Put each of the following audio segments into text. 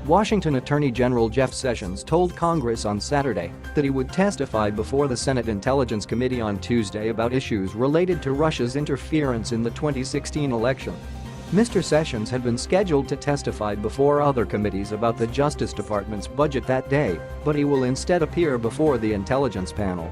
Washington Attorney General Jeff Sessions told Congress on Saturday that he would testify before the Senate Intelligence Committee on Tuesday about issues related to Russia's interference in the 2016 election. Mr. Sessions had been scheduled to testify before other committees about the Justice Department's budget that day, but he will instead appear before the intelligence panel.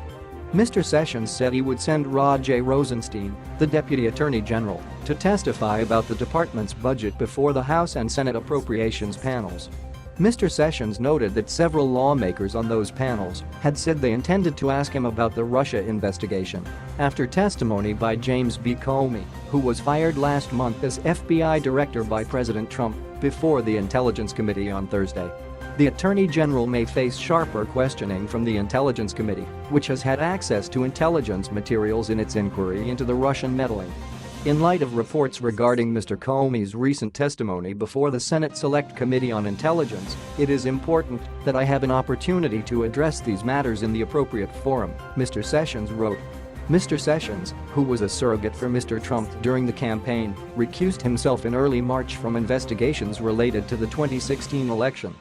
Mr. Sessions said he would send Rod J. Rosenstein, the Deputy Attorney General, to testify about the department's budget before the House and Senate appropriations panels. Mr. Sessions noted that several lawmakers on those panels had said they intended to ask him about the Russia investigation after testimony by James B. Comey, who was fired last month as FBI director by President Trump, before the Intelligence Committee on Thursday. The Attorney General may face sharper questioning from the Intelligence Committee, which has had access to intelligence materials in its inquiry into the Russian meddling. In light of reports regarding Mr. Comey's recent testimony before the Senate Select Committee on Intelligence, it is important that I have an opportunity to address these matters in the appropriate forum, Mr. Sessions wrote. Mr. Sessions, who was a surrogate for Mr. Trump during the campaign, recused himself in early March from investigations related to the 2016 election.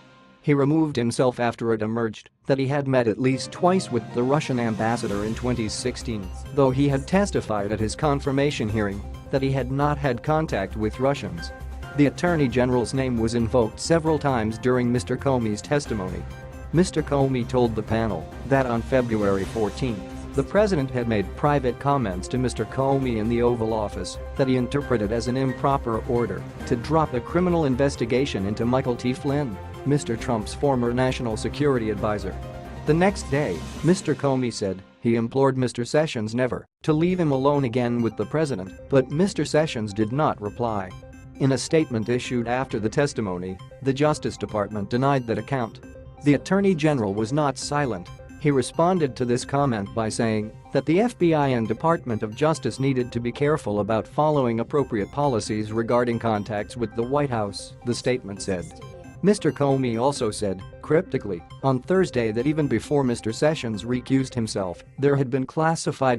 He removed himself after it emerged that he had met at least twice with the Russian ambassador in 2016, though he had testified at his confirmation hearing that he had not had contact with Russians. The Attorney General's name was invoked several times during Mr. Comey's testimony. Mr. Comey told the panel that on February 14, the president had made private comments to Mr. Comey in the Oval Office that he interpreted as an improper order to drop a criminal investigation into Michael T. Flynn, Mr. Trump's former national security advisor. The next day, Mr. Comey said he implored Mr. Sessions never to leave him alone again with the president, but Mr. Sessions did not reply. In a statement issued after the testimony, the Justice Department denied that account. The Attorney General was not silent. He responded to this comment by saying that the FBI and Department of Justice needed to be careful about following appropriate policies regarding contacts with the White House, the statement said. Mr. Comey also said, cryptically, on Thursday that even before Mr. Sessions recused himself, there had been classified